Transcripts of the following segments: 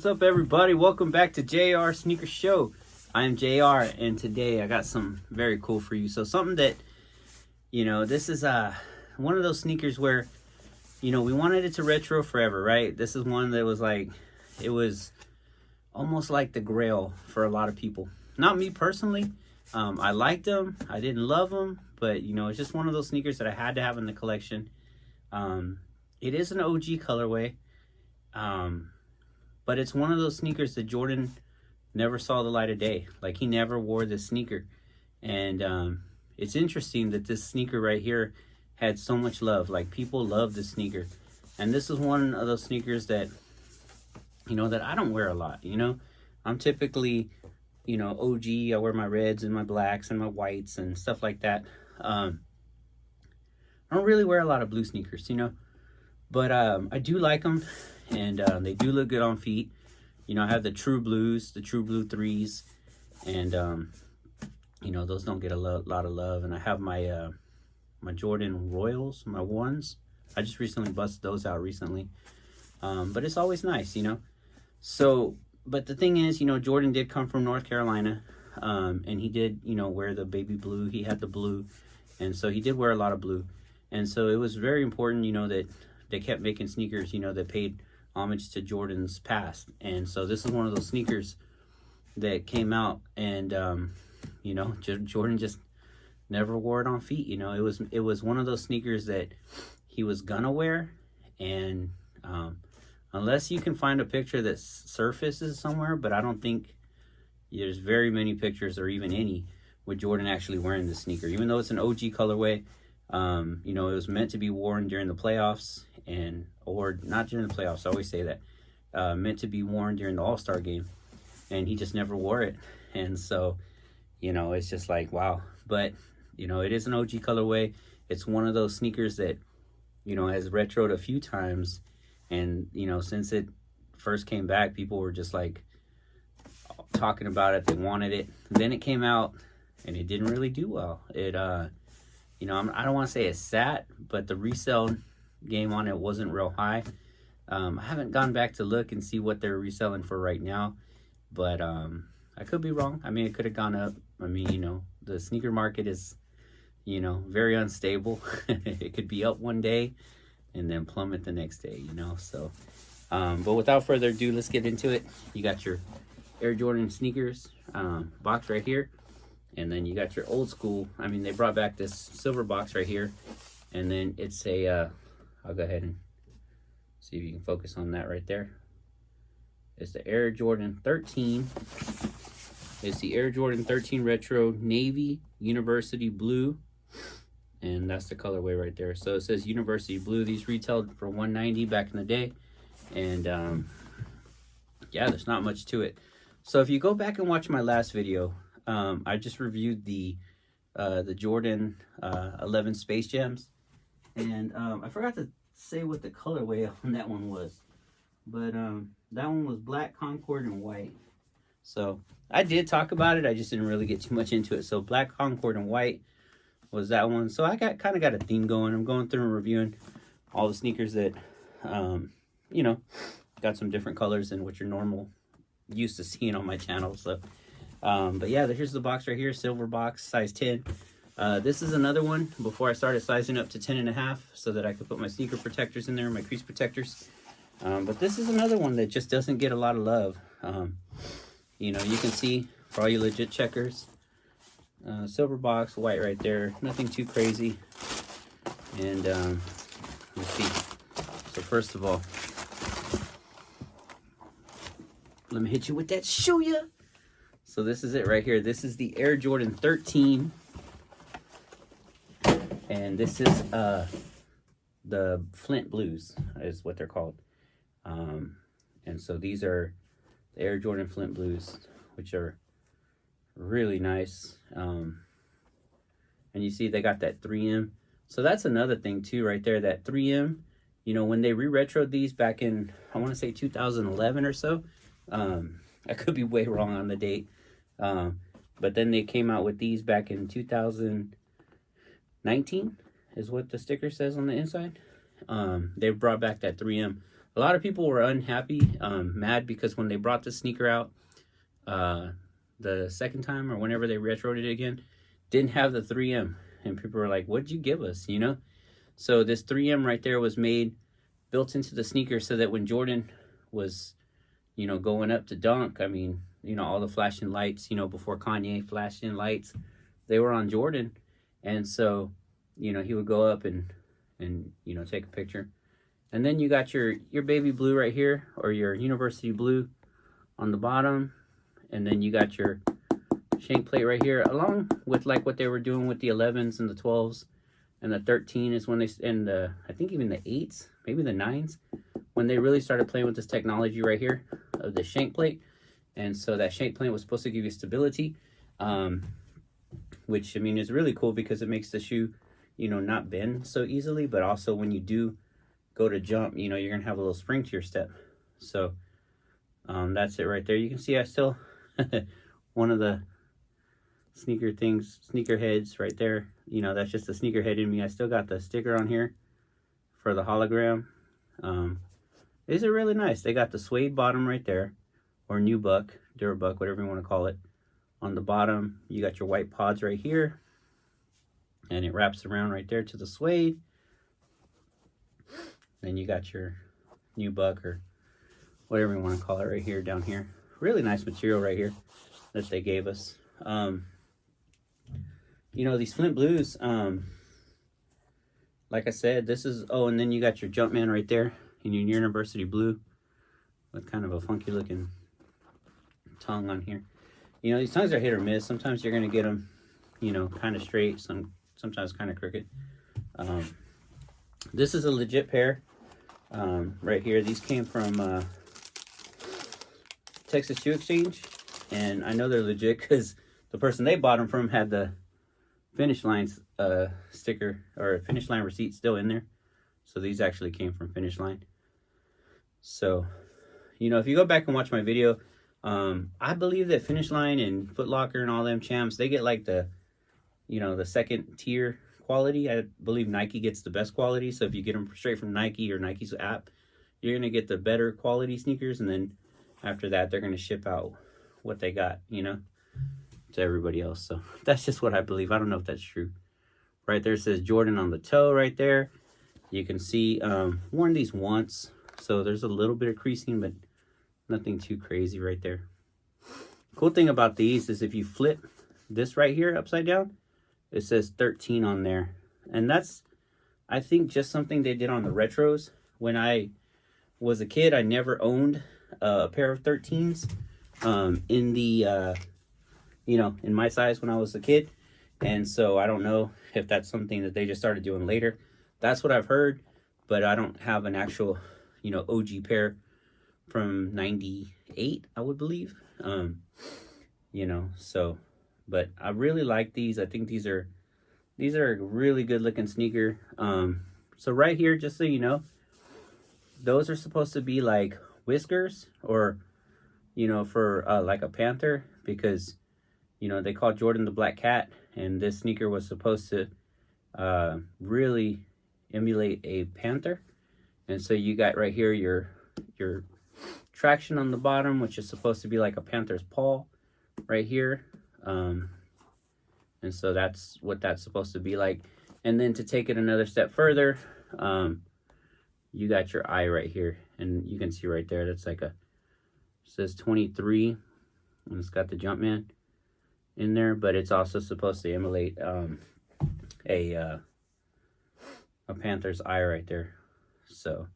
What's up, everybody? Welcome back to JR Sneaker Show. I am JR, and today I got some very cool for you. So something that, this is one of those sneakers where, we wanted it to retro forever, right? This is one that was like, it was almost like the Grail for a lot of people. Not me personally. I liked them. I didn't love them, but it's just one of those sneakers that I had to have in the collection. It is an OG colorway. But it's one of those sneakers that Jordan never saw the light of day. Like, he never wore this sneaker. And it's interesting that this sneaker right here had so much love. Like, people love this sneaker. And this is one of those sneakers that, that I don't wear a lot, I'm typically, OG. I wear my reds and my blacks and my whites and stuff like that. I don't really wear a lot of blue sneakers, But I do like them. And they do look good on feet. I have the True Blues, the True Blue 3s. And, those don't get a lot of love. And I have my my Jordan Royals, my 1s. I just recently busted those out recently. But it's always nice, So, but the thing is, Jordan did come from North Carolina. And he did, wear the baby blue. He had the blue. And so he did wear a lot of blue. And so it was very important, that they kept making sneakers, that paid homage to Jordan's past. And so this is one of those sneakers that came out, and Jordan just never wore it on feet. It was one of those sneakers that he was gonna wear, and unless you can find a picture that surfaces somewhere, but I don't think there's very many pictures or even any with Jordan actually wearing this sneaker, even though it's an OG colorway. It was meant to be worn during the playoffs, or not during the playoffs, I always say that, meant to be worn during the All-Star game, and he just never wore it. And so, it's just like, wow. But, it is an OG colorway. It's one of those sneakers that, has retroed a few times, and, since it first came back, people were just like talking about it. They wanted it. Then it came out, and it didn't really do well. I don't want to say it sat, but the resale game on it wasn't real high. I haven't gone back to look and see what they're reselling for right now, but I could be wrong. I mean, it could have gone up. I mean, the sneaker market is, very unstable. It could be up one day and then plummet the next day, so. But without further ado, let's get into it. You got your Air Jordan sneakers box right here. And then you got your old school. I mean, they brought back this silver box right here. And then it's a, I'll go ahead and see if you can focus on that right there. It's the Air Jordan 13. It's the Air Jordan 13 Retro Navy University Blue. And that's the colorway right there. So it says University Blue. These retailed for $190 back in the day. And yeah, there's not much to it. So if you go back and watch my last video, I just reviewed the Jordan 11 Space Jams, and I forgot to say what the colorway on that one was, but that one was black, Concord, and white. So I did talk about it, I just didn't really get too much into it. So black, Concord, and white was that one. So I kind of got a theme going. I'm going through and reviewing all the sneakers that got some different colors than what you're normal used to seeing on my channel. So but yeah, here's the box right here, silver box, size 10. This is another one before I started sizing up to 10.5 so that I could put my sneaker protectors in there, my crease protectors. But this is another one that just doesn't get a lot of love. You can see for all you legit checkers, silver box, white right there, nothing too crazy. And let's see. So first of all, let me hit you with that shoe ya. So this is it right here. This is the Air Jordan 13. And this is the Flint Blues is what they're called. And so these are the Air Jordan Flint Blues, which are really nice. And you see they got that 3M. So that's another thing too right there, that 3M. When they re-retroed these back in, I want to say 2011 or so. I could be way wrong on the date. But then they came out with these back in 2019 is what the sticker says on the inside. They brought back that 3M. A lot of people were unhappy, mad, because when they brought the sneaker out the second time, or whenever they retroed it again, didn't have the 3M. And people were like, what'd you give us, you know? So this 3M right there was built into the sneaker so that when Jordan was, you know, going up to dunk, I mean, you know, all the flashing lights, you know, before Kanye flashing lights, they were on Jordan. And so, you know, he would go up and you know, take a picture. And then you got your baby blue right here, or your university blue on the bottom. And then you got your shank plate right here, along with like what they were doing with the 11s and the 12s. And the 13 is when and I think even the 8s, maybe the 9s, when they really started playing with this technology right here of the shank plate. And so that shank plate was supposed to give you stability, which, I mean, is really cool because it makes the shoe, you know, not bend so easily, but also when you do go to jump, you know, you're going to have a little spring to your step. So that's it right there. You can see I still, one of the sneaker heads right there, you know, that's just the sneaker head in me. I still got the sticker on here for the hologram. These are really nice. They got the suede bottom right there, or nubuck, durabuck, whatever you want to call it. On the bottom, you got your white pods right here, and it wraps around right there to the suede. Then you got your nubuck, or whatever you want to call it, right here, down here. Really nice material right here that they gave us. You know, these Flint blues, like I said, this is, oh, and then you got your Jumpman right there in your university blue with kind of a funky looking tongue on here. You know, these tongues are hit or miss. Sometimes you're going to get them, you know, kind of straight, sometimes kind of crooked. This is a legit pair right here. These came from Texas Shoe Exchange, and I know they're legit because the person they bought them from had the Finish Line sticker, or Finish Line receipt, still in there. So these actually came from Finish Line. So, you know, if you go back and watch my video, I believe that Finish Line and Foot Locker and all them champs, they get like the, you know, the second tier quality. I believe Nike gets the best quality. So if you get them straight from Nike or Nike's app, you're going to get the better quality sneakers. And then after that, they're going to ship out what they got, you know, to everybody else. So that's just what I believe. I don't know if that's true. Right there, it says Jordan on the toe right there. You can see, worn these once, so there's a little bit of creasing, but nothing too crazy right there. Cool thing about these is if you flip this right here upside down, it says 13 on there. And that's, I think, just something they did on the retros. When I was a kid, I never owned a pair of 13s in the, you know, in my size when I was a kid. And so I don't know if that's something that they just started doing later. That's what I've heard, but I don't have an actual, you know, OG pair from 98, I would believe. You know, so, but I really like these. I think these are a really good looking sneaker. So right here, just so you know, those are supposed to be like whiskers, or, you know, for like a panther, because, you know, they call Jordan the Black Cat, and this sneaker was supposed to really emulate a panther. And so you got right here your traction on the bottom, which is supposed to be like a panther's paw right here. And so that's what that's supposed to be like. And then to take it another step further, you got your eye right here, and you can see right there, that's like it says 23, and it's got the Jumpman in there, but it's also supposed to emulate a panther's eye right there. So,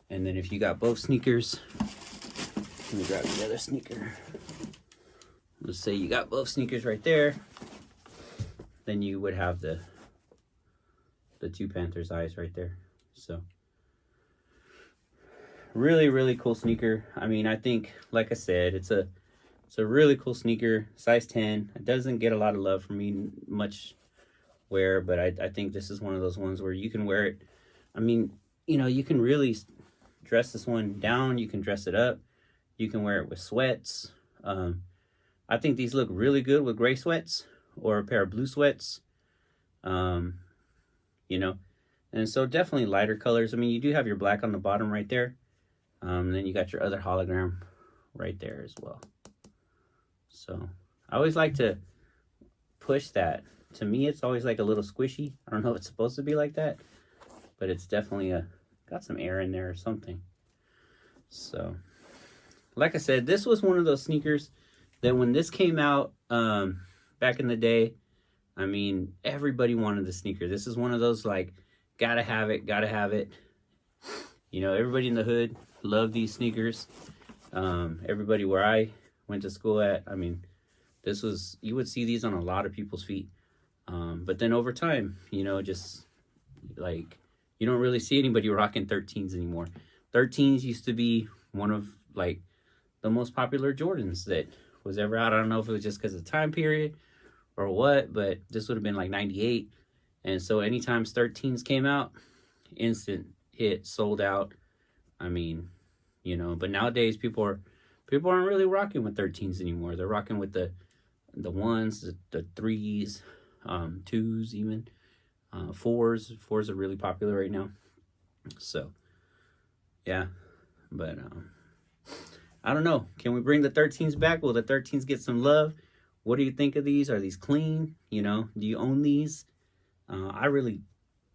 and then if you got both sneakers, let me grab the other sneaker. Let's say you got both sneakers right there, then you would have the two panther's eyes right there. So really cool sneaker. I mean, I think, like I said, it's a really cool sneaker, size 10. It doesn't get a lot of love from me much wear, but I think this is one of those ones where you can wear it. I mean, you know, you can really dress this one down, you can dress it up, you can wear it with sweats. I think these look really good with gray sweats or a pair of blue sweats. You know, and so definitely lighter colors. I mean, you do have your black on the bottom right there, Then you got your other hologram right there as well. So I always like to push that. To me, it's always like a little squishy. I don't know if it's supposed to be like that, but it's definitely got some air in there or something. So like I said, this was one of those sneakers that when this came out back in the day, I mean, everybody wanted the sneaker. This is one of those, like, gotta have it, gotta have it. You know, everybody in the hood loved these sneakers. Everybody where I went to school at, I mean, this was, you would see these on a lot of people's feet. But then over time, you know, just like, you don't really see anybody rocking 13s anymore. 13s used to be one of, like, the most popular Jordans that was ever out. I don't know if it was just because of the time period or what, but this would have been like 98. And so anytime 13s came out, instant hit, sold out. I mean, you know, but nowadays people aren't really rocking with 13s anymore. They're rocking with the ones, the threes, twos even, fours. Fours are really popular right now. So yeah, but I don't know. Can we bring the 13s back? Will the 13s get some love? What do you think of these? Are these clean? You know, do you own these? I really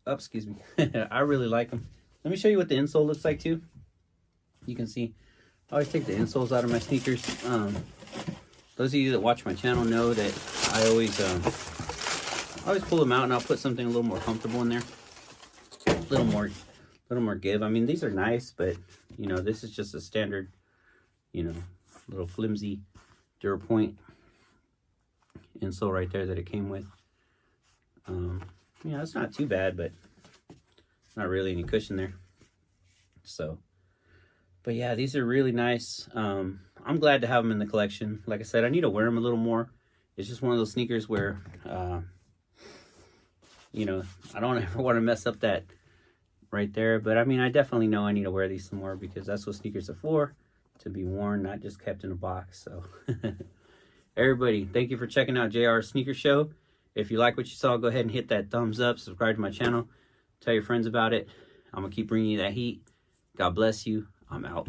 like them. Let me show you what the insole looks like too. You can see, I always take the insoles out of my sneakers. Those of you that watch my channel know that I always pull them out and I'll put something a little more comfortable in there. A little more give. I mean, these are nice, but you know, this is just a standard, you know, little flimsy DuraPoint insole right there that it came with. Yeah, it's not too bad, but not really any cushion there. So, but yeah, these are really nice. I'm glad to have them in the collection. Like I said, I need to wear them a little more. It's just one of those sneakers where, you know, I don't ever want to mess up that right there. But I mean, I definitely know I need to wear these some more because that's what sneakers are for, to be worn, not just kept in a box. So everybody, thank you for checking out JR's Sneaker Show. If you like what you saw, go ahead and hit that thumbs up, subscribe to my channel, tell your friends about it. I'm gonna keep bringing you that heat. God bless you. I'm out.